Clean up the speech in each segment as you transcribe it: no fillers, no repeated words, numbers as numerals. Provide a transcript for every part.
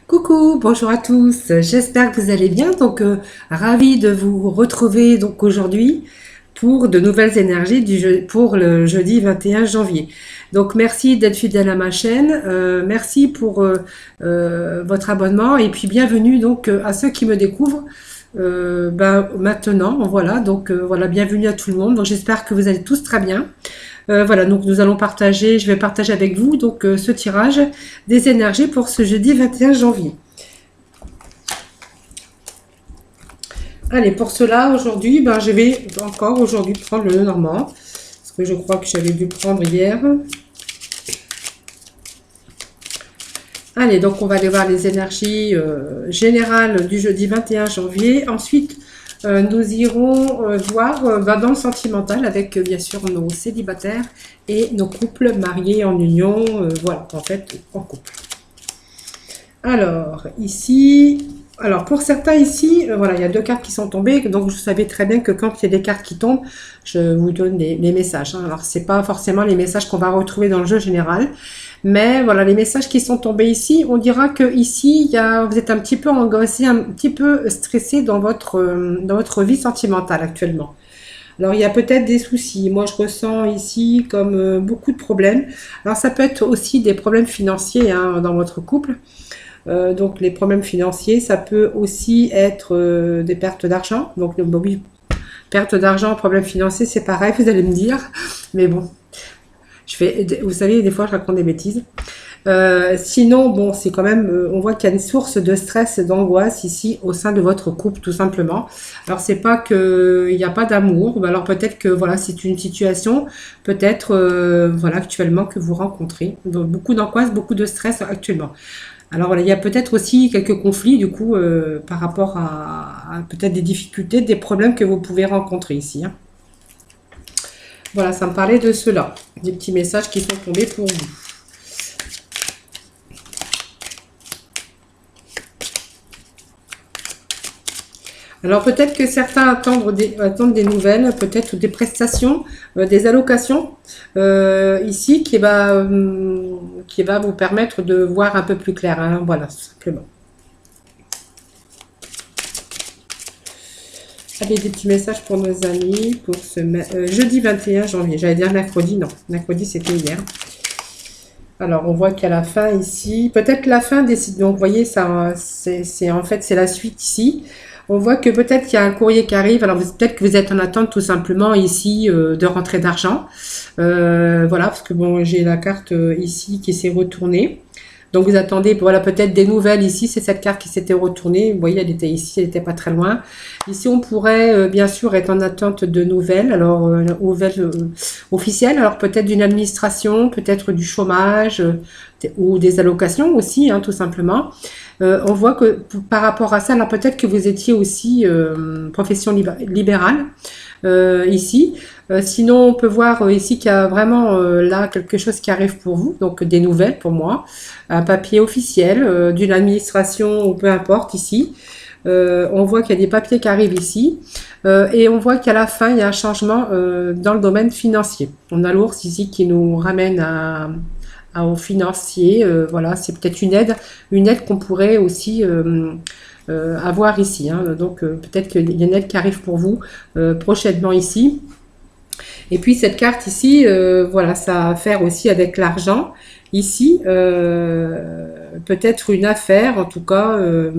Coucou, bonjour à tous, j'espère que vous allez bien. Ravi de vous retrouver donc aujourd'hui pour de nouvelles énergies pour le jeudi 21 janvier. Donc merci d'être fidèle à ma chaîne, merci pour votre abonnement et puis bienvenue donc à ceux qui me découvrent maintenant. Voilà, voilà, bienvenue à tout le monde. Donc j'espère que vous allez tous très bien. Voilà, donc nous allons partager, je vais partager avec vous donc ce tirage des énergies pour ce jeudi 21 janvier. Allez, pour cela, aujourd'hui, je vais encore aujourd'hui prendre le Normand, parce que je crois que j'avais dû prendre hier. Allez, donc on va aller voir les énergies générales du jeudi 21 janvier. Ensuite, nous irons voir dans le sentimental avec bien sûr nos célibataires et nos couples mariés en union, voilà, en fait, en couple. Alors, ici, pour certains ici, voilà, il y a deux cartes qui sont tombées, donc vous savez très bien que quand il y a des cartes qui tombent, je vous donne les messages. Hein. Alors, c'est pas forcément les messages qu'on va retrouver dans le jeu général, mais voilà, les messages qui sont tombés ici, on dira que ici, vous êtes un petit peu angoissé, un petit peu stressé dans votre vie sentimentale actuellement. Alors, il y a peut-être des soucis. Moi, je ressens ici comme beaucoup de problèmes. Alors, ça peut être aussi des problèmes financiers hein, dans votre couple. Donc, les problèmes financiers, ça peut aussi être des pertes d'argent. Donc, oui, perte d'argent, problème financier, c'est pareil, vous allez me dire. Mais bon, vous savez, des fois, je raconte des bêtises. Sinon, bon, c'est quand même, on voit qu'il y a une source de stress et d'angoisse ici au sein de votre couple, tout simplement. Alors, c'est pas qu'il n'y a pas d'amour, alors peut-être que voilà, c'est une situation, peut-être voilà, actuellement que vous rencontrez. Donc, beaucoup d'angoisse, beaucoup de stress actuellement. Alors voilà, il y a peut-être aussi quelques conflits du coup par rapport à peut-être des difficultés, des problèmes que vous pouvez rencontrer ici. Hein. Voilà, ça me parlait de cela, des petits messages qui sont tombés pour vous. Alors peut-être que certains attendent des nouvelles, peut-être des prestations, des allocations ici qui va vous permettre de voir un peu plus clair. Hein, voilà, tout simplement. Allez, des petits messages pour nos amis pour ce jeudi 21 janvier. J'allais dire mercredi, non. Mercredi, c'était hier. Alors, on voit qu'à la fin ici, peut-être la fin des... Donc, vous voyez, ça, en fait, c'est la suite ici. On voit que peut-être qu'il y a un courrier qui arrive. Alors, peut-être que vous êtes en attente tout simplement ici de rentrée d'argent. Voilà, parce que bon, j'ai la carte ici qui s'est retournée. Donc, vous attendez, voilà, peut-être des nouvelles ici. C'est cette carte qui s'était retournée. Vous voyez, elle était ici, elle n'était pas très loin. Ici, on pourrait, bien sûr, être en attente de nouvelles. Alors, nouvelles officielles. Alors, peut-être d'une administration, peut-être du chômage ou des allocations aussi, hein, tout simplement. On voit que par rapport à ça, alors peut-être que vous étiez aussi profession libérale ici. Sinon, on peut voir ici qu'il y a vraiment là quelque chose qui arrive pour vous, donc des nouvelles pour moi, un papier officiel d'une administration ou peu importe ici. On voit qu'il y a des papiers qui arrivent ici et on voit qu'à la fin, il y a un changement dans le domaine financier. On a l'ours ici qui nous ramène au financier. Voilà, c'est peut-être une aide qu'on pourrait aussi avoir ici. Hein. Donc peut-être qu'il y a une aide qui arrive pour vous prochainement ici. Et puis cette carte ici, voilà, ça a à faire aussi avec l'argent. Ici, peut-être une affaire, en tout cas,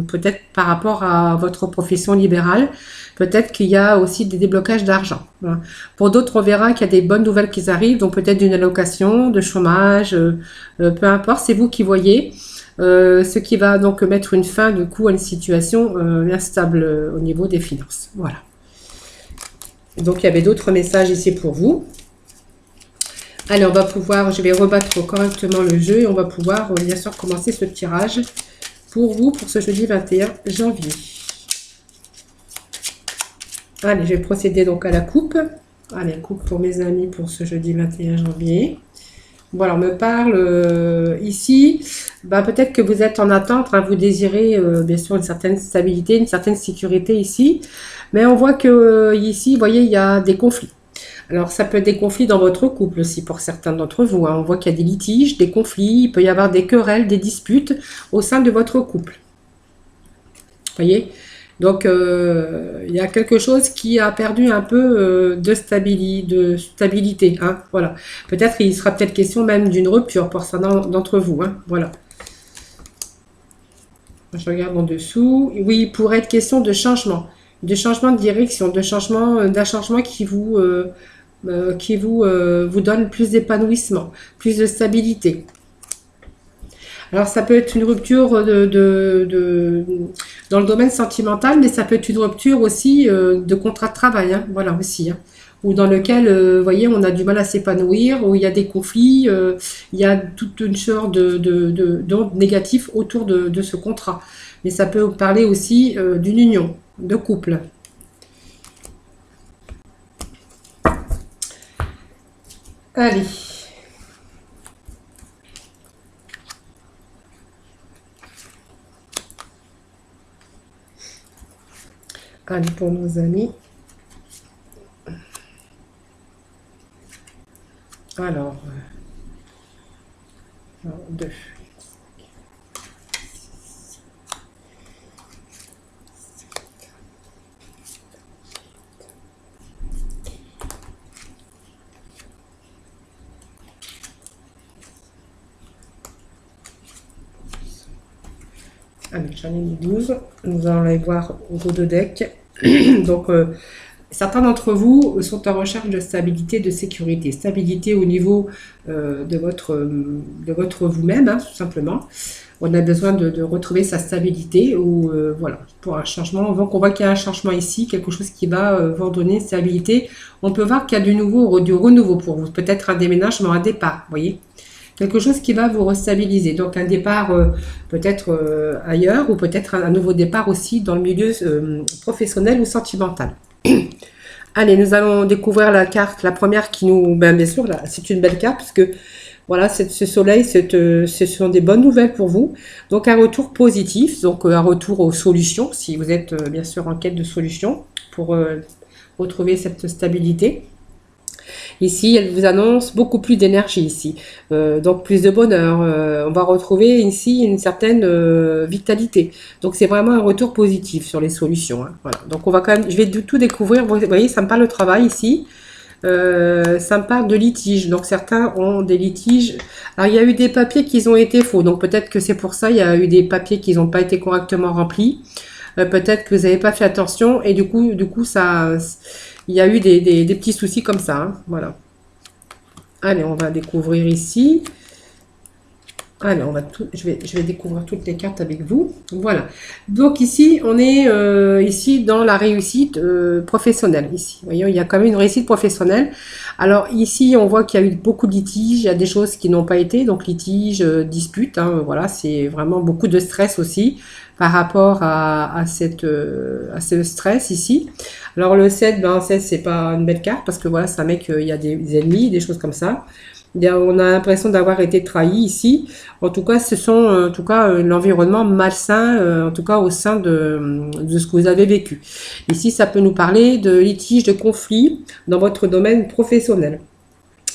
peut-être par rapport à votre profession libérale, peut-être qu'il y a aussi des déblocages d'argent. Voilà. Pour d'autres, on verra qu'il y a des bonnes nouvelles qui arrivent, donc peut-être d'une allocation, de chômage, peu importe, c'est vous qui voyez. Ce qui va donc mettre une fin du coup à une situation instable au niveau des finances. Voilà. Donc il y avait d'autres messages ici pour vous. Allez, on va pouvoir, je vais rebattre correctement le jeu et on va pouvoir bien sûr commencer ce tirage pour vous pour ce jeudi 21 janvier. Allez, je vais procéder donc à la coupe. Allez, coupe pour mes amis pour ce jeudi 21 janvier. Voilà, on me parle ici, peut-être que vous êtes en attente, hein, vous désirez bien sûr une certaine stabilité, une certaine sécurité ici, mais on voit que ici, vous voyez, il y a des conflits. Alors, ça peut être des conflits dans votre couple aussi pour certains d'entre vous, hein. On voit qu'il y a des litiges, des conflits, il peut y avoir des querelles, des disputes au sein de votre couple. Vous voyez? Donc, il y a quelque chose qui a perdu un peu de stabilité, hein, voilà. Peut-être, il sera peut-être question même d'une rupture pour certains d'entre vous, hein, voilà. Je regarde en dessous. Oui, il pourrait être question de changement de direction, d'un changement qui vous donne plus d'épanouissement, plus de stabilité. Alors, ça peut être une rupture dans le domaine sentimental, mais ça peut être une rupture aussi de contrat de travail, hein, voilà aussi, hein, ou dans lequel, vous voyez, on a du mal à s'épanouir, où il y a des conflits, il y a toute une sorte d'onde négatif autour de ce contrat. Mais ça peut parler aussi d'une union de couple. Allez. Allez, pour nos amis. Alors, 2. Allez, j'en ai mis 12. Nous allons aller voir vos deux decks. Donc, certains d'entre vous sont en recherche de stabilité, de sécurité. Stabilité au niveau de votre vous-même, hein, tout simplement. On a besoin de retrouver sa stabilité ou voilà, pour un changement. Donc, on voit qu'il y a un changement ici, quelque chose qui va vous donner stabilité. On peut voir qu'il y a du renouveau pour vous. Peut-être un déménagement, un départ, vous voyez. Quelque chose qui va vous restabiliser. Donc, un départ peut-être ailleurs ou peut-être un nouveau départ aussi dans le milieu professionnel ou sentimental. Allez, nous allons découvrir la carte, la première qui nous... bien sûr, c'est une belle carte parce que voilà, ce soleil, ce sont des bonnes nouvelles pour vous. Donc, un retour positif, donc un retour aux solutions, si vous êtes bien sûr en quête de solutions pour retrouver cette stabilité. Ici, elle vous annonce beaucoup plus d'énergie ici, donc plus de bonheur. On va retrouver ici une certaine vitalité. Donc, c'est vraiment un retour positif sur les solutions, hein. Voilà. Donc, on va quand même, je vais tout découvrir. Vous voyez, ça me parle de travail ici. Ça me parle de litiges. Donc, certains ont des litiges. Alors, il y a eu des papiers qui ont été faux. Donc, peut-être que c'est pour ça. Il y a eu des papiers qui n'ont pas été correctement remplis. Peut-être que vous n'avez pas fait attention. Et du coup, ça... Il y a eu des petits soucis comme ça, hein, voilà. Allez, on va découvrir ici. Allez, je vais découvrir toutes les cartes avec vous. Voilà. Donc ici, on est ici dans la réussite professionnelle. Ici, vous voyez, il y a quand même une réussite professionnelle. Alors ici, on voit qu'il y a eu beaucoup de litiges. Il y a des choses qui n'ont pas été. Donc litiges, disputes. Hein, voilà, c'est vraiment beaucoup de stress aussi par rapport à ce stress ici. Alors le 7, ben 7, c'est pas une belle carte parce que voilà, ça met qu'il y a des ennemis, des choses comme ça. On a l'impression d'avoir été trahi ici. En tout cas, ce sont en tout cas l'environnement malsain, en tout cas au sein de ce que vous avez vécu. Ici, ça peut nous parler de litiges, de conflits dans votre domaine professionnel.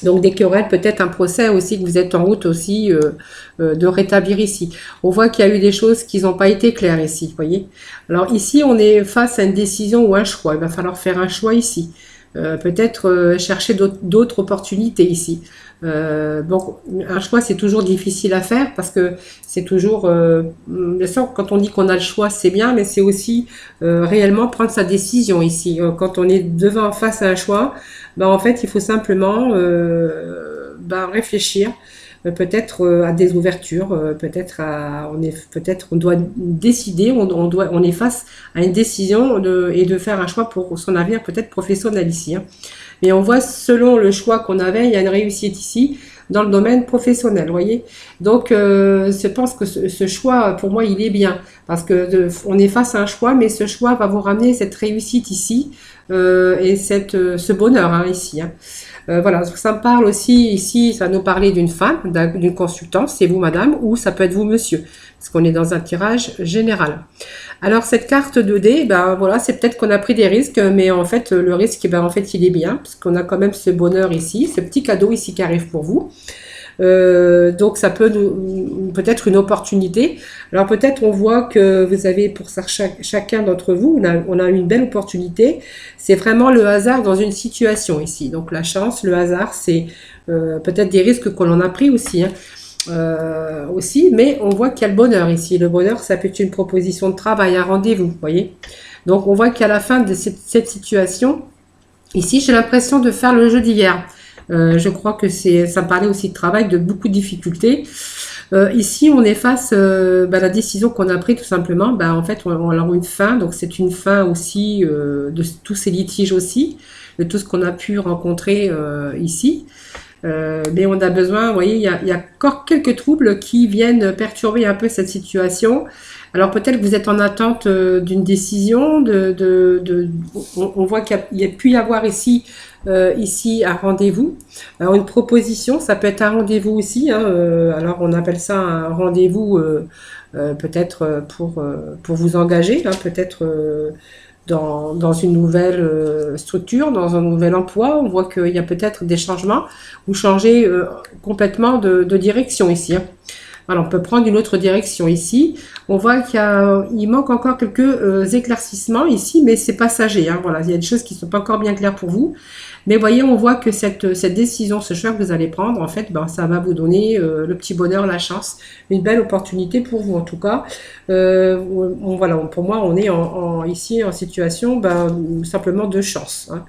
Donc des querelles, peut-être un procès aussi que vous êtes en route aussi de rétablir ici. On voit qu'il y a eu des choses qui n'ont pas été claires ici, vous voyez. Alors ici, on est face à une décision ou un choix. Il va falloir faire un choix ici. Peut-être chercher d'autres opportunités ici. Bon, un choix, c'est toujours difficile à faire parce que c'est toujours... bien sûr, quand on dit qu'on a le choix, c'est bien, mais c'est aussi réellement prendre sa décision ici. Quand on est face à un choix, ben, en fait, il faut simplement réfléchir. Peut-être à des ouvertures, peut-être on doit décider, on est face à une décision et de faire un choix pour son avenir peut-être professionnel ici, hein. Mais on voit selon le choix qu'on avait, il y a une réussite ici dans le domaine professionnel, vous voyez. Donc, je pense que ce choix, pour moi, il est bien parce que on est face à un choix, mais ce choix va vous ramener cette réussite ici et ce bonheur, hein, ici, hein. Voilà, ça me parle aussi, ici, ça nous parlait d'une femme, d'une consultante, c'est vous madame, ou ça peut être vous monsieur. parce qu'on est dans un tirage général. Alors cette carte 2D, ben voilà, c'est peut-être qu'on a pris des risques, mais en fait le risque, ben en fait il est bien, parce qu'on a quand même ce bonheur ici, ce petit cadeau ici qui arrive pour vous. Donc ça peut peut-être une opportunité. Alors peut-être on voit que vous avez pour chacun d'entre vous, on a une belle opportunité. C'est vraiment le hasard dans une situation ici. Donc la chance, le hasard, c'est peut-être des risques que l'on a pris aussi. Hein. Aussi, mais on voit qu'il y a le bonheur ici. Le bonheur, ça peut être une proposition de travail, un rendez-vous, vous voyez. Donc on voit qu'à la fin de cette situation, ici, j'ai l'impression de faire le jeu d'hier. Je crois que ça me parlait aussi de travail, de beaucoup de difficultés. Ici, on est face à la décision qu'on a prise tout simplement. En fait, on a une fin, donc c'est une fin aussi de tous ces litiges aussi, de tout ce qu'on a pu rencontrer ici. Mais on a besoin, vous voyez, il y a encore quelques troubles qui viennent perturber un peu cette situation. Alors peut-être que vous êtes en attente d'une décision, on voit qu'il y a pu y avoir ici un rendez-vous. Alors une proposition, ça peut être un rendez-vous aussi. Hein, alors on appelle ça un rendez-vous peut-être pour vous engager, hein, peut-être dans une nouvelle structure, dans un nouvel emploi. On voit qu'il y a peut-être des changements ou changer complètement de direction ici. Hein. Alors, on peut prendre une autre direction ici. On voit qu'il manque encore quelques éclaircissements ici, mais c'est passager. Hein. Voilà, il y a des choses qui ne sont pas encore bien claires pour vous. Mais voyez, on voit que cette décision, ce choix que vous allez prendre, en fait, ça va vous donner le petit bonheur, la chance, une belle opportunité pour vous en tout cas. Voilà, pour moi, on est ici en situation simplement de chance. Hein.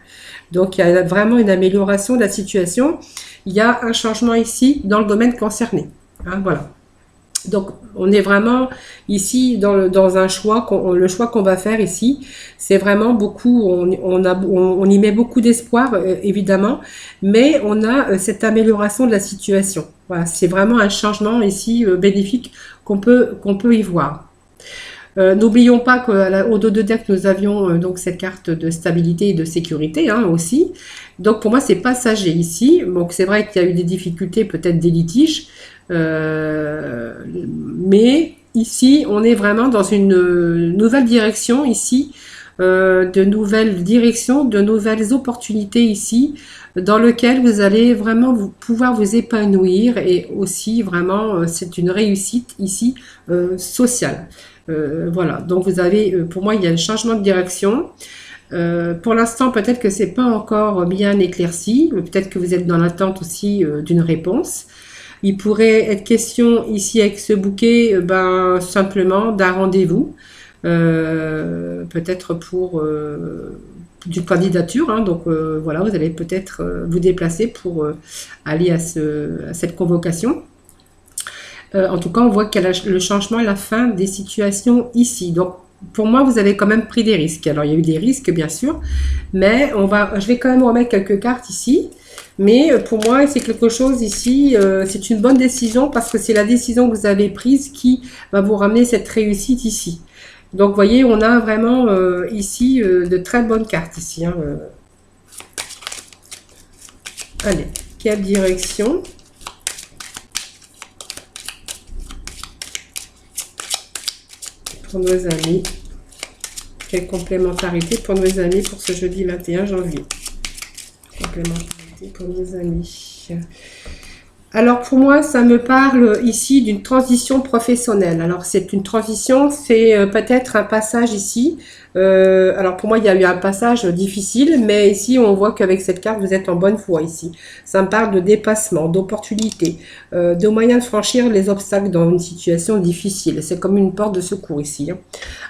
Donc, il y a vraiment une amélioration de la situation. Il y a un changement ici dans le domaine concerné. Hein, voilà. Donc, on est vraiment ici dans un choix, le choix qu'on va faire ici, c'est vraiment beaucoup, on y met beaucoup d'espoir, évidemment, mais on a cette amélioration de la situation. Voilà, c'est vraiment un changement ici bénéfique qu'on peut y voir. N'oublions pas qu'au dos de deck, nous avions donc cette carte de stabilité et de sécurité hein, aussi. Donc, pour moi, c'est passager ici. Donc, c'est vrai qu'il y a eu des difficultés, peut-être des litiges. Mais ici, on est vraiment dans une nouvelle direction ici, de nouvelles directions, de nouvelles opportunités ici, dans lequel vous allez vraiment pouvoir vous épanouir et aussi vraiment, c'est une réussite ici sociale. Voilà, donc vous avez, pour moi, il y a un changement de direction. Pour l'instant, peut-être que c'est pas encore bien éclairci, peut-être que vous êtes dans l'attente aussi d'une réponse. Il pourrait être question ici avec ce bouquet, simplement d'un rendez-vous, peut-être pour d'une candidature. Hein, donc voilà, vous allez peut-être vous déplacer pour aller à cette convocation. En tout cas, on voit qu'il y a le changement à la fin des situations ici. Donc pour moi, vous avez quand même pris des risques. Alors il y a eu des risques bien sûr, mais je vais quand même remettre quelques cartes ici. Mais pour moi, c'est quelque chose ici, c'est une bonne décision parce que c'est la décision que vous avez prise qui va vous ramener cette réussite ici. Donc, vous voyez, on a vraiment ici de très bonnes cartes ici. Hein, Allez, quelle direction? Pour nos amis. Quelle complémentarité pour nos amis pour ce jeudi 21 janvier. Complémentarité pour nos amis. Alors pour moi, ça me parle ici d'une transition professionnelle. Alors c'est une transition, c'est peut-être un passage ici. Alors pour moi, il y a eu un passage difficile, mais ici on voit qu'avec cette carte, vous êtes en bonne voie ici. Ça me parle de dépassement, d'opportunité, de moyens de franchir les obstacles dans une situation difficile. C'est comme une porte de secours ici. Hein.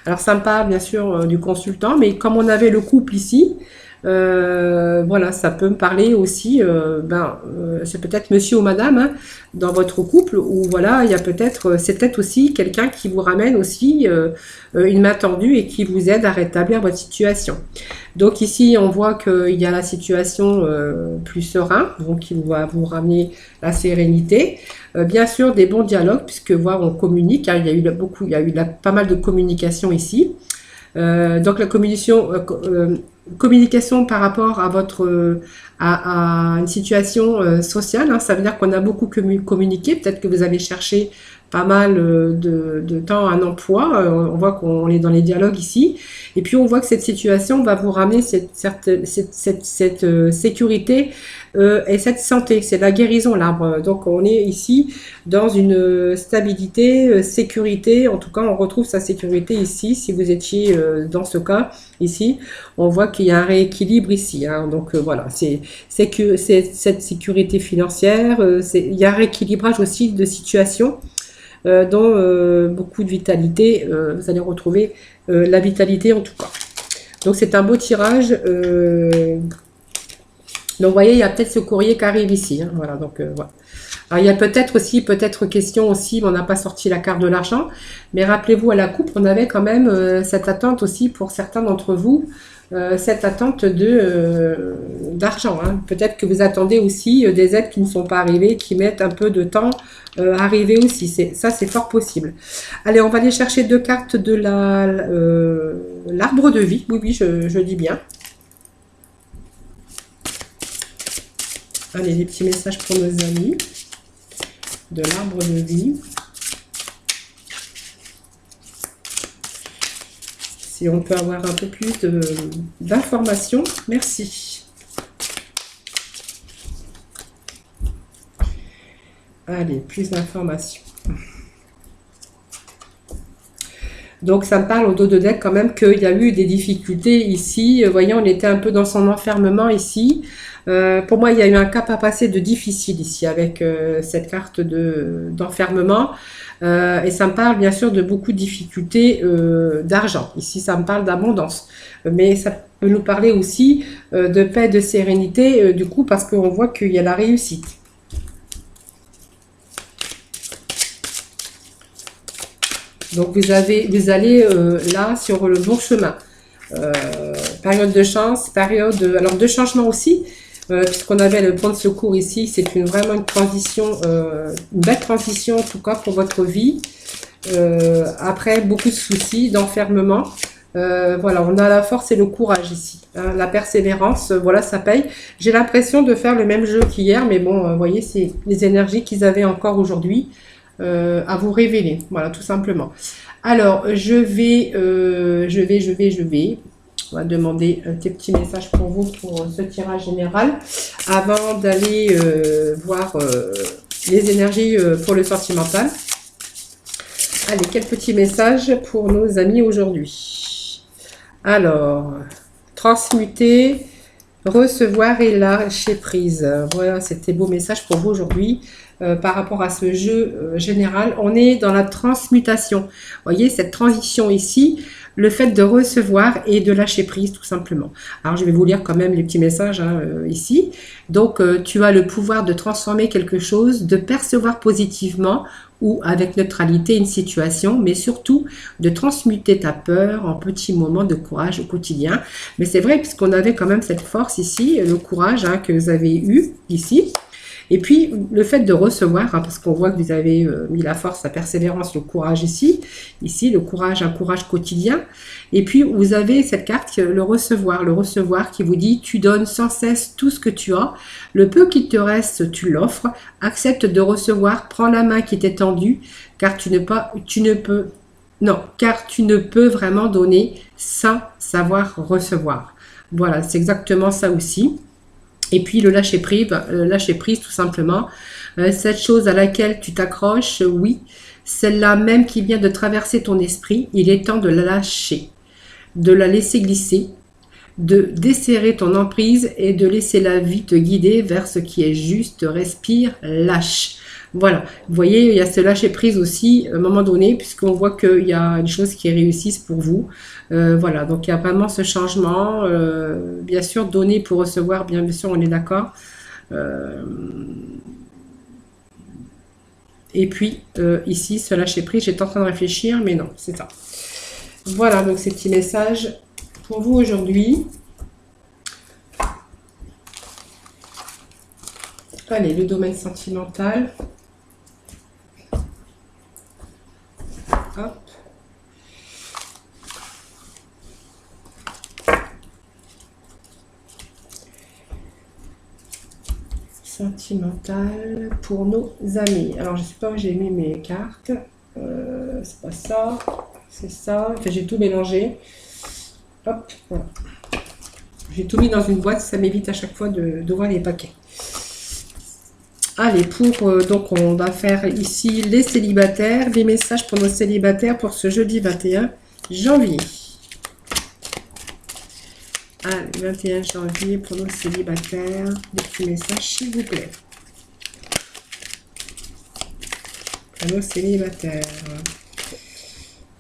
Alors ça me parle bien sûr du consultant, mais comme on avait le couple ici, voilà, ça peut me parler aussi, c'est peut-être monsieur ou madame hein, dans votre couple, où voilà, il y a peut-être, c'est peut-être aussi quelqu'un qui vous ramène aussi une main tendue et qui vous aide à rétablir votre situation. Donc ici, on voit qu'il y a la situation plus serein, donc qui va vous ramener la sérénité. Bien sûr, des bons dialogues, puisque voir on communique, hein, il y a eu pas mal de communication ici. Donc la communication par rapport à à une situation sociale, hein, ça veut dire qu'on a beaucoup communiqué, peut-être que vous avez cherché pas mal de temps un emploi. On voit qu'on est dans les dialogues ici. Et puis on voit que cette situation va vous ramener cette sécurité et cette santé. C'est la guérison, l'arbre. Donc on est ici dans une stabilité, sécurité. En tout cas, on retrouve sa sécurité ici. Si vous étiez dans ce cas, ici, on voit qu'il y a un rééquilibre ici. Hein. Donc voilà, c'est cette sécurité financière. Il y a un rééquilibrage aussi de situation. Dans beaucoup de vitalité, vous allez retrouver la vitalité en tout cas. Donc c'est un beau tirage. Donc vous voyez, il y a peut-être ce courrier qui arrive ici. Hein, voilà, donc voilà. Alors il y a peut-être question aussi, mais on n'a pas sorti la carte de l'argent. Mais rappelez-vous, à la coupe, on avait quand même cette attente aussi pour certains d'entre vous. Cette attente d'argent. Hein. Peut-être que vous attendez aussi des aides qui ne sont pas arrivées, qui mettent un peu de temps à arriver aussi. Ça, c'est fort possible. Allez, on va aller chercher 2 cartes de l'arbre de vie. Oui, oui, je dis bien. Allez, des petits messages pour nos amis de l'arbre de vie. Si on peut avoir un peu plus d'informations, merci. Allez, plus d'informations. Donc, ça me parle au dos de deck quand même qu'il y a eu des difficultés ici. Vous voyez, on était un peu dans son enfermement ici. Pour moi, il y a eu un cap à passer de difficile ici avec cette carte d'enfermement. Et ça me parle bien sûr de beaucoup de difficultés d'argent. Ici, ça me parle d'abondance. Mais ça peut nous parler aussi de paix, de sérénité, du coup, parce qu'on voit qu'il y a la réussite. Donc, vous allez là sur le bon chemin. Période de chance, période alors de changement aussi. Puisqu'on avait le point de secours ici, c'est vraiment une transition, une belle transition en tout cas pour votre vie. Après, beaucoup de soucis, d'enfermement. Voilà, on a la force et le courage ici. Hein, la persévérance, voilà, ça paye. J'ai l'impression de faire le même jeu qu'hier, mais bon, vous voyez, c'est les énergies qu'ils avaient encore aujourd'hui à vous révéler. Voilà, tout simplement. Alors, je vais. On va demander des petits messages pour vous pour ce tirage général avant d'aller voir les énergies pour le sentimental. Allez, quel petit message pour nos amis aujourd'hui? Alors, transmuter, recevoir et lâcher prise. Voilà, c'était beau message pour vous aujourd'hui. Par rapport à ce jeu général, on est dans la transmutation. Vous voyez, cette transition ici, le fait de recevoir et de lâcher prise, tout simplement. Alors, je vais vous lire quand même les petits messages hein, ici. Donc, tu as le pouvoir de transformer quelque chose, de percevoir positivement ou avec neutralité une situation, mais surtout de transmuter ta peur en petits moments de courage au quotidien. Mais c'est vrai, puisqu'on avait quand même cette force ici, le courage hein, que vous avez eu ici. Et puis, le fait de recevoir, hein, parce qu'on voit que vous avez mis la force, la persévérance, le courage ici. Ici, le courage, un courage quotidien. Et puis, vous avez cette carte, le recevoir qui vous dit, tu donnes sans cesse tout ce que tu as. Le peu qui te reste, tu l'offres. Accepte de recevoir, prends la main qui t'est tendue, car tu ne peux vraiment donner sans savoir recevoir. Voilà, c'est exactement ça aussi. Et puis le lâcher prise tout simplement. Cette chose à laquelle tu t'accroches, oui, celle-là même qui vient de traverser ton esprit, il est temps de la lâcher, de la laisser glisser, de desserrer ton emprise et de laisser la vie te guider vers ce qui est juste. Respire, lâche. Voilà, vous voyez, il y a ce lâcher prise aussi à un moment donné, puisqu'on voit qu'il y a une chose qui réussisse pour vous. Voilà, donc il y a vraiment ce changement. Bien sûr, donner pour recevoir, bien sûr, on est d'accord. Et puis, ici, ce lâcher prise, j'étais en train de réfléchir, mais non, c'est ça. Voilà, donc ces petits messages pour vous aujourd'hui. Allez, le domaine sentimental. Hop. sentimental pour nos amis. Alors, je ne sais pas où j'ai mis mes cartes. C'est pas ça. C'est ça. Enfin, j'ai tout mélangé. Hop, voilà. J'ai tout mis dans une boîte. Ça m'évite à chaque fois de voir les paquets. Allez, donc on va faire ici les célibataires. Des messages pour nos célibataires pour ce jeudi 21 janvier. Allez, 21 janvier pour nos célibataires. Des petits messages, s'il vous plaît. Pour nos célibataires.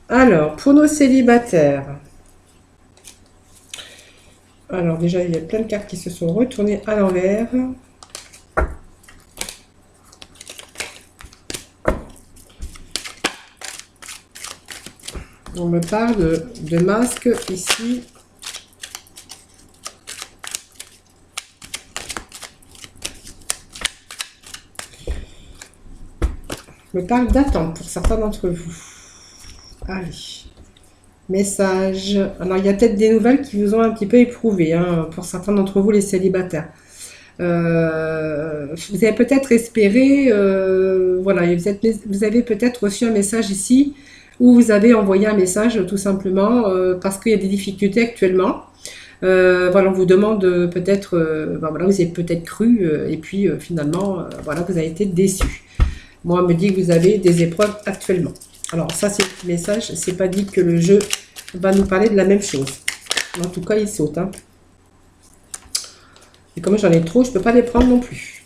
Alors, pour nos célibataires. Alors, déjà, il y a plein de cartes qui se sont retournées à l'envers. On me parle de masque ici. On me parle d'attente pour certains d'entre vous. Allez. Message. Alors, il y a peut-être des nouvelles qui vous ont un petit peu éprouvé, hein, pour certains d'entre vous, les célibataires. Vous avez peut-être espéré, voilà, vous avez peut-être reçu un message ici, où vous avez envoyé un message tout simplement parce qu'il y a des difficultés actuellement. Voilà, on vous demande peut-être, ben voilà, vous avez peut-être cru et puis finalement, voilà, vous avez été déçu. Moi, on me dit que vous avez des épreuves actuellement. Alors ça, c'est le message. C'est pas dit que le jeu va nous parler de la même chose. En tout cas, il saute. Hein. Et comme j'en ai trop, je peux pas les prendre non plus.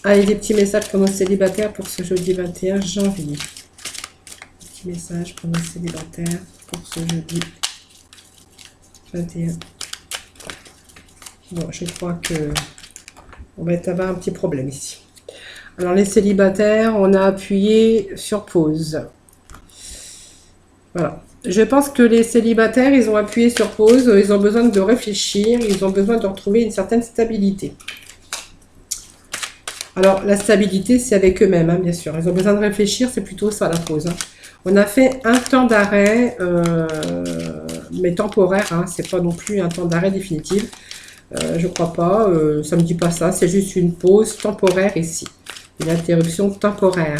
Allez, des petits messages pour nos célibataires pour ce jeudi 21 janvier. Petit message pour nos célibataires pour ce jeudi 21. Bon, je crois que on va avoir un petit problème ici. Alors, les célibataires, on a appuyé sur pause. Voilà. Je pense que les célibataires, ils ont appuyé sur pause. Ils ont besoin de réfléchir. Ils ont besoin de retrouver une certaine stabilité. Alors, la stabilité, c'est avec eux-mêmes, hein, bien sûr. Ils ont besoin de réfléchir. C'est plutôt ça, la pause. Hein. On a fait un temps d'arrêt, mais temporaire. Hein, c'est pas non plus un temps d'arrêt définitif. Je crois pas. Ça me dit pas ça. C'est juste une pause temporaire ici. Une interruption temporaire.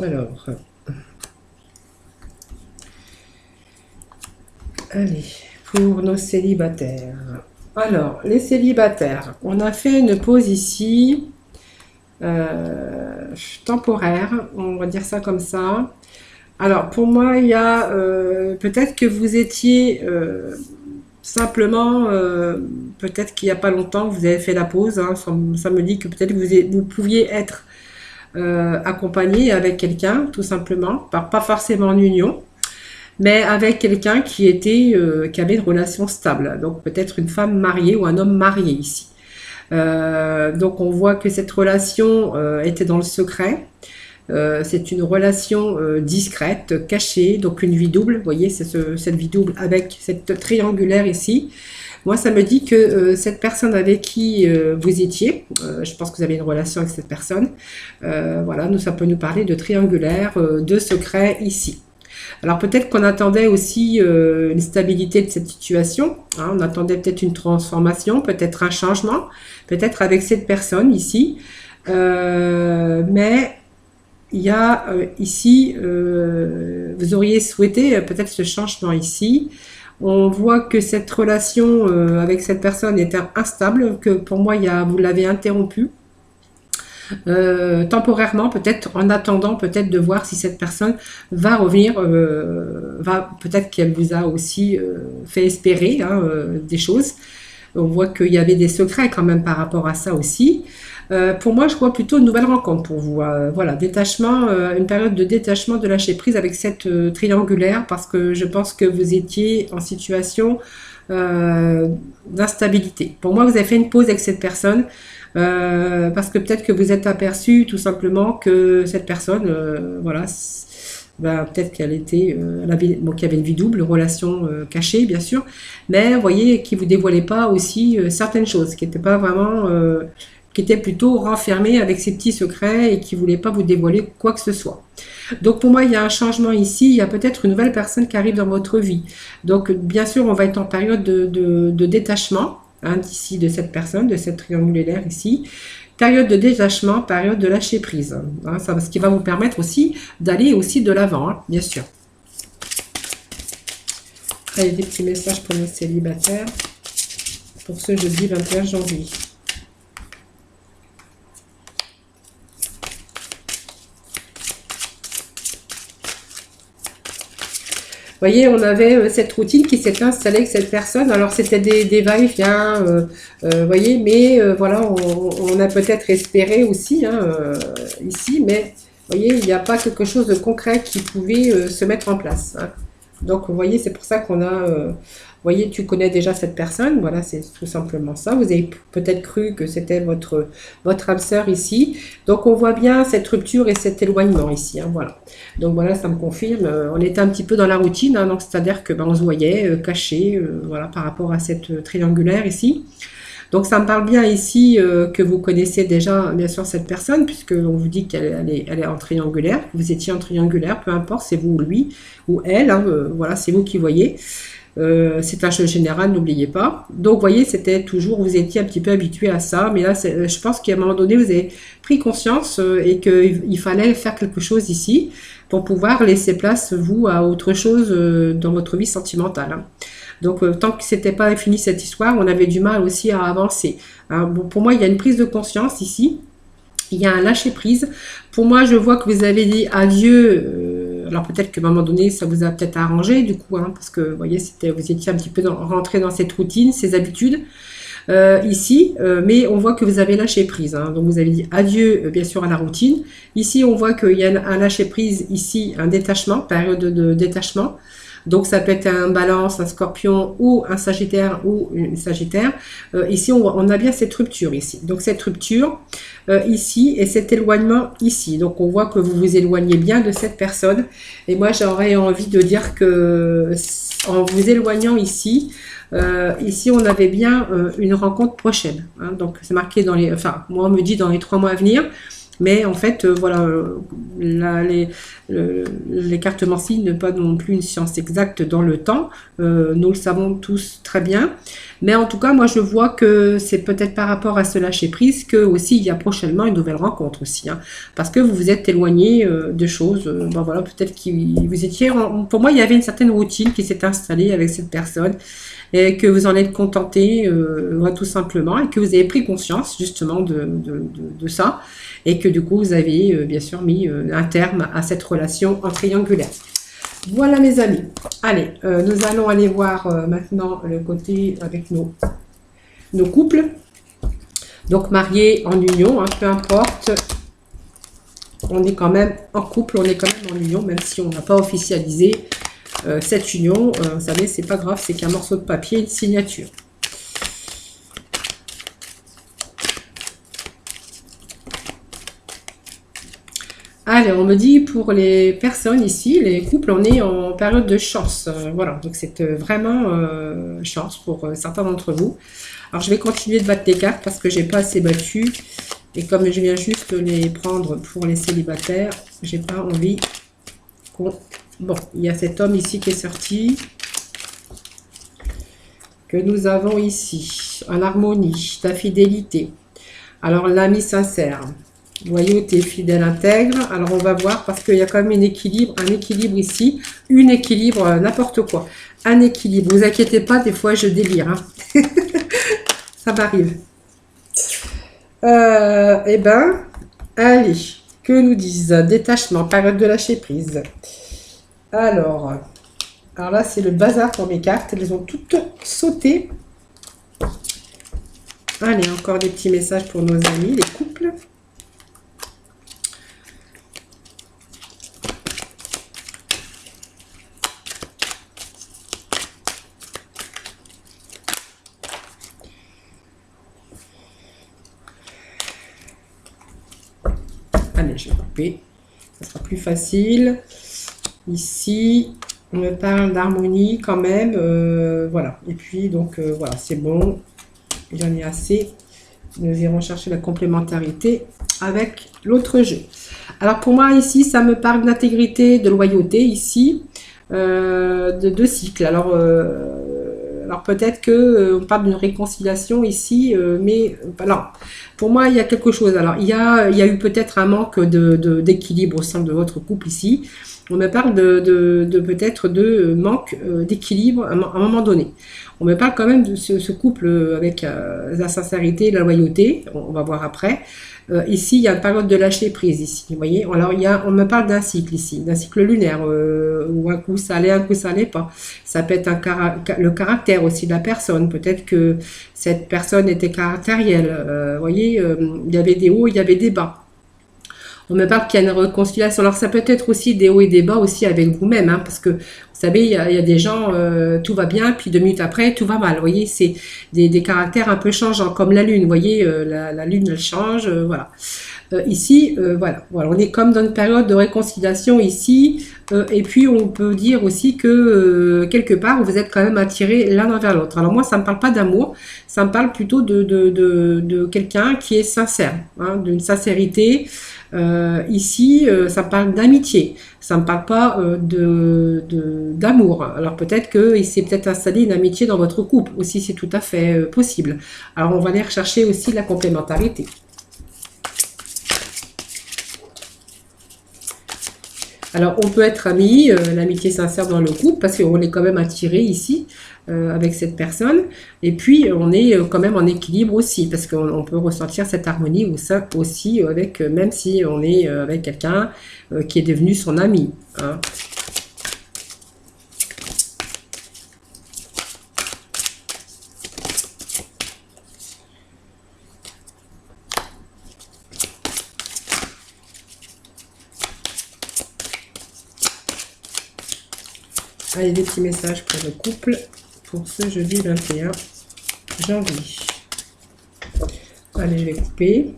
Alors, allez, pour nos célibataires. Alors, les célibataires, on a fait une pause ici, temporaire, on va dire ça comme ça. Alors, pour moi, il y a peut-être que vous étiez simplement, peut-être qu'il n'y a pas longtemps, vous avez fait la pause. Hein, ça me dit que peut-être vous pouviez être accompagné avec quelqu'un, tout simplement, pas forcément en union. Mais avec quelqu'un qui avait une relation stable, donc peut-être une femme mariée ou un homme marié ici. Donc on voit que cette relation était dans le secret. C'est une relation discrète, cachée, donc une vie double. Vous voyez, c'est cette vie double avec cette triangulaire ici. Moi, ça me dit que cette personne avec qui vous étiez, je pense que vous avez une relation avec cette personne. Voilà, ça peut nous parler de triangulaire, de secret ici. Alors peut-être qu'on attendait aussi une stabilité de cette situation, hein, on attendait peut-être une transformation, peut-être un changement, peut-être avec cette personne ici, mais il y a ici, vous auriez souhaité peut-être ce changement ici. On voit que cette relation avec cette personne était instable, que pour moi vous l'avez interrompue. Temporairement, peut-être en attendant peut-être de voir si cette personne va revenir, peut-être qu'elle vous a aussi fait espérer hein, des choses. On voit qu'il y avait des secrets quand même par rapport à ça aussi. Pour moi, je vois plutôt une nouvelle rencontre pour vous. Voilà, détachement, une période de détachement, de lâcher prise avec cette triangulaire, parce que je pense que vous étiez en situation d'instabilité. Pour moi, vous avez fait une pause avec cette personne. Parce que peut-être que vous êtes aperçu tout simplement que cette personne, voilà, Ben, peut-être qu'elle était, elle avait, bon, qu'il y avait une vie double, relation cachée, bien sûr, mais vous voyez, qui vous dévoilait pas aussi certaines choses, qui n'étaient pas vraiment, qui étaient plutôt renfermées avec ses petits secrets et qui voulait pas vous dévoiler quoi que ce soit. Donc pour moi, il y a un changement ici, il y a peut-être une nouvelle personne qui arrive dans votre vie. Donc bien sûr, on va être en période de détachement, hein, d'ici de cette personne, de cette triangulaire ici. Période de détachement, période de lâcher prise. Hein, ça, ce qui va vous permettre aussi d'aller aussi de l'avant, hein, bien sûr. Allez, des petits messages pour nos célibataires pour ce jeudi 21 janvier. Vous voyez, on avait cette routine qui s'est installée avec cette personne. Alors, c'était des va-et-vient, voyez, mais voilà, on a peut-être espéré aussi, hein, ici, mais vous voyez, il n'y a pas quelque chose de concret qui pouvait se mettre en place. Hein. Donc, vous voyez, c'est pour ça qu'on a... vous voyez, tu connais déjà cette personne, voilà, c'est tout simplement ça. Vous avez peut-être cru que c'était votre âme sœur ici. Donc, on voit bien cette rupture et cet éloignement ici, hein, voilà. Donc, voilà, ça me confirme. On était un petit peu dans la routine, hein, donc c'est-à-dire que ben, on se voyait caché, voilà, par rapport à cette triangulaire ici. Donc, ça me parle bien ici que vous connaissez déjà, bien sûr, cette personne, puisqu'on vous dit qu'elle est en triangulaire, que vous étiez en triangulaire, peu importe, c'est vous ou lui, ou elle, hein, voilà, c'est vous qui voyez. C'est un jeu général, n'oubliez pas. Donc, vous voyez, c'était toujours, vous étiez un petit peu habitué à ça, mais là, je pense qu'à un moment donné, vous avez pris conscience et qu'il fallait faire quelque chose ici pour pouvoir laisser place, vous, à autre chose dans votre vie sentimentale. Hein. Donc, tant que c'était pas fini cette histoire, on avait du mal aussi à avancer. Hein, bon, pour moi, il y a une prise de conscience ici. Il y a un lâcher-prise. Pour moi, je vois que vous avez dit adieu. Alors, peut-être qu'à un moment donné, ça vous a peut-être arrangé, du coup, hein, parce que, vous voyez, vous étiez un petit peu rentré dans cette routine, ces habitudes. Ici, mais on voit que vous avez lâché prise. Hein, donc, vous avez dit adieu, bien sûr, à la routine. Ici, on voit qu'il y a un lâcher-prise, ici, un détachement, période de détachement. Donc, ça peut être un balance, un scorpion ou un sagittaire ou une sagittaire. Ici, on a bien cette rupture ici. Donc, cette rupture ici et cet éloignement ici. Donc, on voit que vous vous éloignez bien de cette personne. Et moi, j'aurais envie de dire que en vous éloignant ici, ici, on avait bien une rencontre prochaine. Hein. Donc, c'est marqué dans les... Enfin, moi, on me dit dans les 3 mois à venir. Mais en fait, voilà, là, les cartes Mancy ne pas non plus une science exacte dans le temps. Nous le savons tous très bien. Mais en tout cas, moi, je vois que c'est peut-être par rapport à ce lâcher-prise que aussi il y a prochainement une nouvelle rencontre aussi. Hein, parce que vous vous êtes éloigné de choses. Ben voilà, peut-être que vous étiez... Pour moi, il y avait une certaine routine qui s'est installée avec cette personne. Et que vous en êtes contenté, tout simplement, et que vous avez pris conscience justement de ça, et que du coup vous avez bien sûr mis un terme à cette relation en triangulaire. Voilà mes amis. Allez, nous allons aller voir maintenant le côté avec nos couples. Donc mariés en union, hein, peu importe. On est quand même en couple, on est quand même en union, même si on n'a pas officialisé cette union. Vous savez, c'est pas grave, c'est qu'un morceau de papier, une signature. Allez, on me dit pour les personnes ici, les couples, on est en période de chance. Voilà, donc c'est vraiment chance pour certains d'entre vous. Alors, je vais continuer de battre les cartes parce que j'ai pas assez battu. Et comme je viens juste les prendre pour les célibataires, j'ai pas envie qu'on... Bon, il y a cet homme ici qui est sorti. Que nous avons ici. En harmonie, ta fidélité. Alors, l'ami sincère. Loyauté, fidèle, intègre. Alors, on va voir parce qu'il y a quand même un équilibre ici. Un équilibre, n'importe quoi. Un équilibre. Ne vous inquiétez pas, des fois, je délire. Hein. Ça m'arrive. Eh ben, allez. Que nous disent détachement, période de lâcher prise. Alors là, c'est le bazar pour mes cartes. Elles ont toutes sauté. Allez, encore des petits messages pour nos amis, les couples. Allez, je vais couper. Ça sera plus facile. Ici, on me parle d'harmonie quand même. Voilà. Et puis, donc, voilà, c'est bon. J'en ai assez. Nous irons chercher la complémentarité avec l'autre jeu. Alors, pour moi, ici, ça me parle d'intégrité, de loyauté, ici, de deux cycles. Alors peut-être que on parle d'une réconciliation ici, mais alors, pour moi, il y a quelque chose. Alors, il y a eu peut-être un manque d'équilibre au sein de votre couple ici. On me parle de peut-être de manque d'équilibre à un moment donné. On me parle quand même de ce couple avec la sincérité, la loyauté. On va voir après. Ici, il y a une période de lâcher prise ici. Vous voyez, alors on me parle d'un cycle ici, d'un cycle lunaire où un coup ça allait, un coup ça allait pas. Ça peut être le caractère aussi de la personne. Peut-être que cette personne était caractérielle. Vous voyez, il y avait des hauts, il y avait des bas. On me parle qu'il y a une réconciliation. Alors ça peut être aussi des hauts et des bas aussi avec vous-même, hein, parce que vous savez, il y a des gens, tout va bien, puis 2 minutes après, tout va mal. Vous voyez, c'est des caractères un peu changeants, comme la lune. Vous voyez, la lune, elle change, voilà. Ici, voilà, on est comme dans une période de réconciliation ici, et puis on peut dire aussi que quelque part vous êtes quand même attirés l'un envers l'autre. Alors moi, ça me parle pas d'amour, ça me parle plutôt de quelqu'un qui est sincère, hein, d'une sincérité. Ici, ça me parle d'amitié, ça me parle pas d'amour. Alors peut-être qu'il s'est peut-être installé une amitié dans votre couple aussi, c'est tout à fait possible. Alors on va aller rechercher aussi la complémentarité. Alors, on peut être amis, l'amitié sincère dans le couple, parce qu'on est quand même attiré ici avec cette personne. Et puis, on est quand même en équilibre aussi, parce qu'on peut ressentir cette harmonie ou ça aussi, avec, même si on est avec quelqu'un qui est devenu son ami, hein. Allez, des petits messages pour le couple pour ce jeudi 21 janvier. Allez, je vais couper.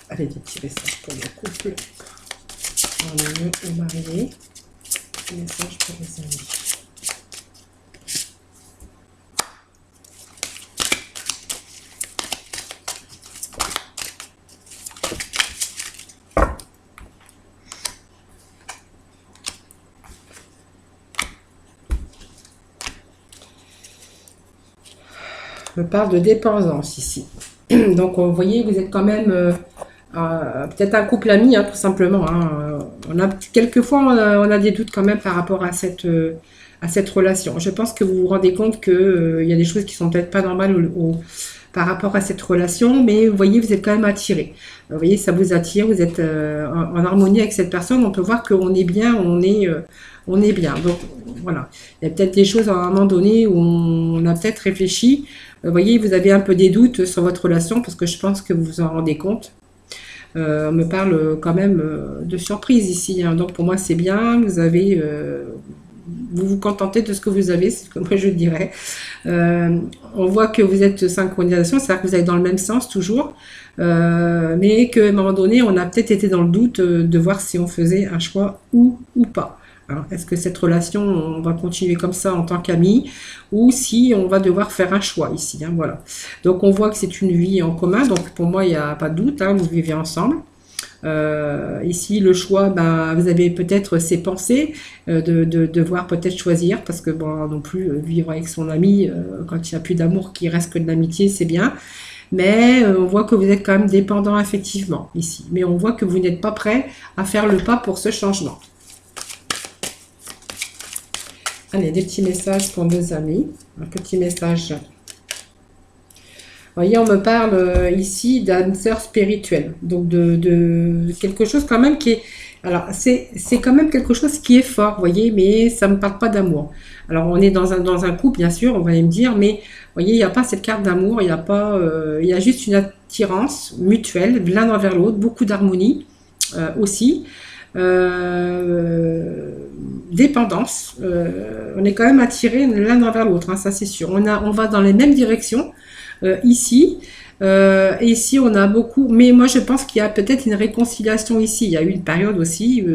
Allez, des petits messages pour le couple. On va marier. Des messages pour les amis. Me parle de dépendance ici. Donc, vous voyez, vous êtes quand même peut-être un couple ami, hein, tout simplement, hein. Quelquefois, on a des doutes quand même par rapport à cette relation. Je pense que vous vous rendez compte qu'il y a des choses qui sont peut-être pas normales par rapport à cette relation, mais vous voyez, vous êtes quand même attiré. Vous voyez, ça vous attire, vous êtes en harmonie avec cette personne. On peut voir qu'on est bien, on est bien. Donc, voilà. Il y a peut-être des choses à un moment donné où on a peut-être réfléchi. Vous voyez, vous avez un peu des doutes sur votre relation parce que je pense que vous vous en rendez compte. On me parle quand même de surprise ici, hein. Donc pour moi c'est bien, vous vous contentez de ce que vous avez, c'est ce que moi je dirais. On voit que vous êtes synchronisation, c'est-à-dire que vous êtes dans le même sens toujours, mais qu'à un moment donné on a peut-être été dans le doute de voir si on faisait un choix ou pas. Est-ce que cette relation, on va continuer comme ça en tant qu'amis ou si on va devoir faire un choix ici, hein, voilà. Donc on voit que c'est une vie en commun, donc pour moi il n'y a pas de doute, hein, vous vivez ensemble. Ici le choix, vous avez peut-être ces pensées de devoir peut-être choisir parce que bon, non plus vivre avec son ami quand il n'y a plus d'amour qui reste que de l'amitié, c'est bien. Mais on voit que vous êtes quand même dépendant affectivement ici. Mais on voit que vous n'êtes pas prêt à faire le pas pour ce changement. Allez, des petits messages pour nos amis. Un petit message. Vous voyez, on me parle ici d'âme sœur spirituelle. Donc, de quelque chose quand même qui est... Alors, c'est quand même quelque chose qui est fort, vous voyez, mais ça ne me parle pas d'amour. Alors, on est dans un couple, bien sûr, on va me dire, mais vous voyez, il n'y a pas cette carte d'amour, il n'y a pas... il y a juste une attirance mutuelle, l'un envers l'autre, beaucoup d'harmonie aussi. Dépendance, on est quand même attirés l'un envers l'autre, hein, ça c'est sûr. On va dans les mêmes directions, ici. Et ici, on a beaucoup, mais moi je pense qu'il y a peut-être une réconciliation ici. Il y a eu une période aussi,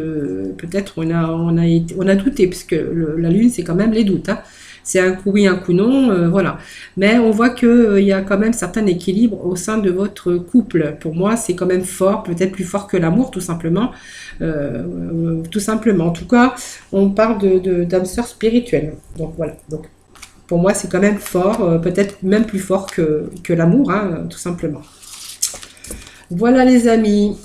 peut-être on a douté, puisque la lune, c'est quand même les doutes, hein. C'est un coup oui, un coup non, voilà. Mais on voit qu'il y a quand même certain équilibre au sein de votre couple. Pour moi, c'est quand même fort, peut-être plus fort que l'amour, tout simplement. Tout simplement. En tout cas, on parle d'âme sœur spirituelle. Donc voilà. Donc pour moi, c'est quand même fort, peut-être même plus fort que l'amour, hein, tout simplement. Voilà les amis.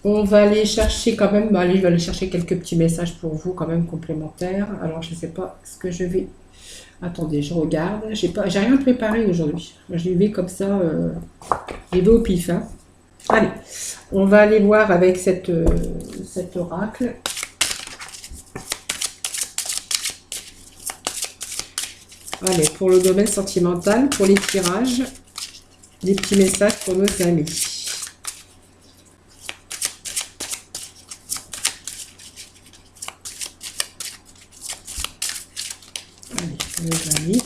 On va aller chercher quand même, allez, je vais aller chercher quelques petits messages pour vous quand même complémentaires. Alors, je ne sais pas ce que je vais... Attendez, je regarde. J'ai rien préparé aujourd'hui. J'y vais comme ça, j'y vais au pif, hein. Allez, on va aller voir avec cet oracle. Allez, pour le domaine sentimental, pour les tirages, des petits messages pour nos amis. Allez, pour nos amis.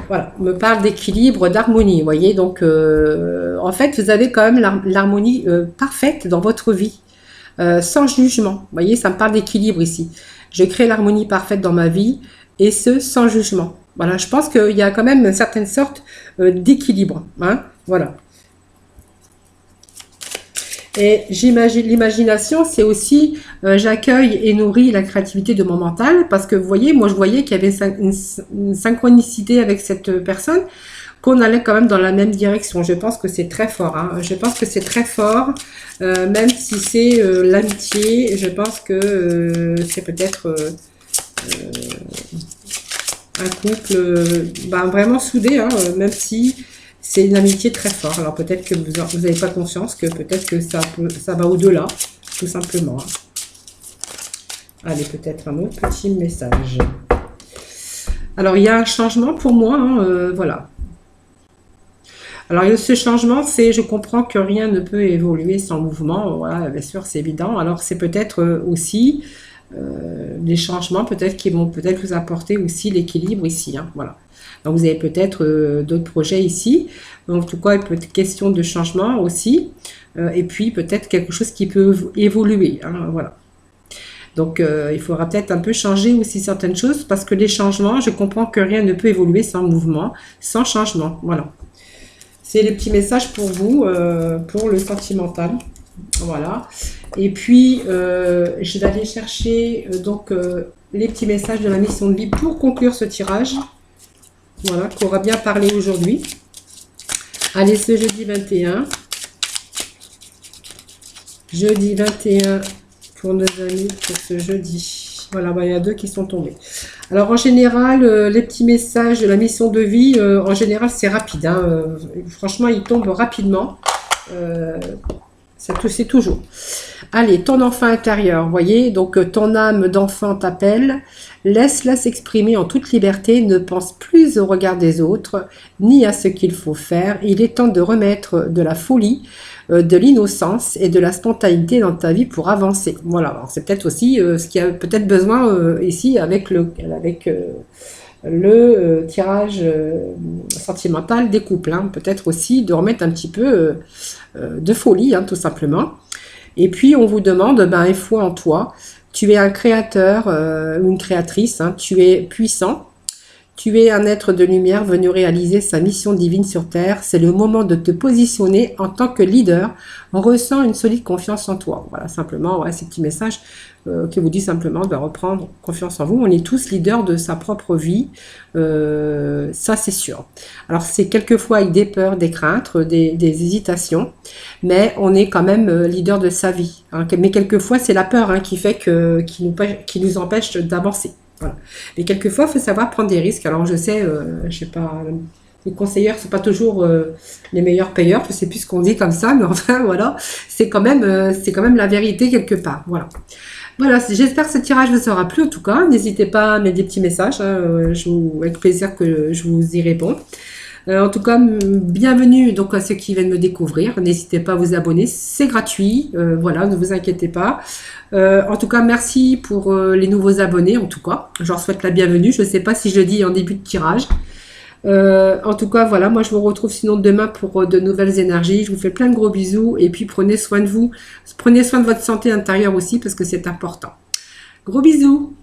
Voilà, on me parle d'équilibre, d'harmonie, vous voyez. Donc, en fait, vous avez quand même l'harmonie parfaite dans votre vie, sans jugement. Vous voyez, ça me parle d'équilibre ici. Je crée l'harmonie parfaite dans ma vie, et ce, sans jugement. Voilà, je pense qu'il y a quand même une certaine sorte d'équilibre, hein, voilà. Et j'imagine, l'imagination, c'est aussi, j'accueille et nourris la créativité de mon mental, parce que vous voyez, moi je voyais qu'il y avait une synchronicité avec cette personne, qu'on allait quand même dans la même direction. Je pense que c'est très fort, hein. Je pense que c'est très fort, même si c'est l'amitié, je pense que c'est peut-être un couple vraiment soudé, hein, même si c'est une amitié très forte. Alors peut-être que vous n'avez pas conscience que peut-être que ça va au-delà, tout simplement, hein. Allez, peut-être un autre petit message. Alors il y a un changement pour moi, hein, voilà. Alors, ce changement, c'est, je comprends que rien ne peut évoluer sans mouvement. Voilà, bien sûr, c'est évident. Alors, c'est peut-être aussi des changements, peut-être qui vont peut-être vous apporter aussi l'équilibre ici, hein, voilà. Donc, vous avez peut-être d'autres projets ici. Donc, en tout cas, il peut être question de changement aussi. Et puis, peut-être quelque chose qui peut évoluer, hein, voilà. Donc, il faudra peut-être un peu changer aussi certaines choses parce que les changements, je comprends que rien ne peut évoluer sans mouvement, sans changement, voilà. C'est les petits messages pour vous, pour le sentimental. Voilà. Et puis, je vais aller chercher les petits messages de la mission de vie pour conclure ce tirage. Voilà, qu'on aura bien parlé aujourd'hui. Allez, ce jeudi 21. Jeudi 21 pour nos amis pour ce jeudi. Voilà, il y a deux qui sont tombés. Alors, en général, les petits messages de la mission de vie, en général, c'est rapide, hein, franchement, ils tombent rapidement. C'est toujours. Allez, ton enfant intérieur, vous voyez, donc ton âme d'enfant t'appelle. Laisse-la s'exprimer en toute liberté. Ne pense plus au regard des autres, ni à ce qu'il faut faire. Il est temps de remettre de la folie, de l'innocence et de la spontanéité dans ta vie pour avancer. Voilà, c'est peut-être aussi ce qu'il y a peut-être besoin ici avec le tirage sentimental des couples, hein. Peut-être aussi de remettre un petit peu de folie, hein, tout simplement. Et puis on vous demande, il faut en toi. Tu es un créateur ou une créatrice, hein, tu es puissant. Tu es un être de lumière venu réaliser sa mission divine sur Terre. C'est le moment de te positionner en tant que leader. On ressent une solide confiance en toi. Voilà, simplement, ouais, ces petits messages qui vous disent simplement de reprendre confiance en vous. On est tous leaders de sa propre vie. Ça, c'est sûr. Alors, c'est quelquefois avec des peurs, des craintes, des hésitations. Mais on est quand même leader de sa vie, hein. Mais quelquefois, c'est la peur, hein, qui fait qui nous empêche d'avancer. Voilà. Mais quelquefois, il faut savoir prendre des risques. Alors, je sais pas, les conseillères ne sont pas toujours les meilleurs payeurs. Je ne sais plus ce qu'on dit comme ça, mais enfin, voilà, c'est quand même la vérité quelque part. Voilà. Voilà, j'espère que ce tirage vous aura plu en tout cas. N'hésitez pas à mettre des petits messages, hein, avec plaisir que je vous y réponds. En tout cas, bienvenue donc à ceux qui viennent me découvrir. N'hésitez pas à vous abonner, c'est gratuit. Voilà, ne vous inquiétez pas. En tout cas, merci pour les nouveaux abonnés. En tout cas, je leur souhaite la bienvenue. Je ne sais pas si je dis en début de tirage. En tout cas, voilà, moi je vous retrouve sinon demain pour de nouvelles énergies. Je vous fais plein de gros bisous et puis prenez soin de vous. Prenez soin de votre santé intérieure aussi parce que c'est important. Gros bisous!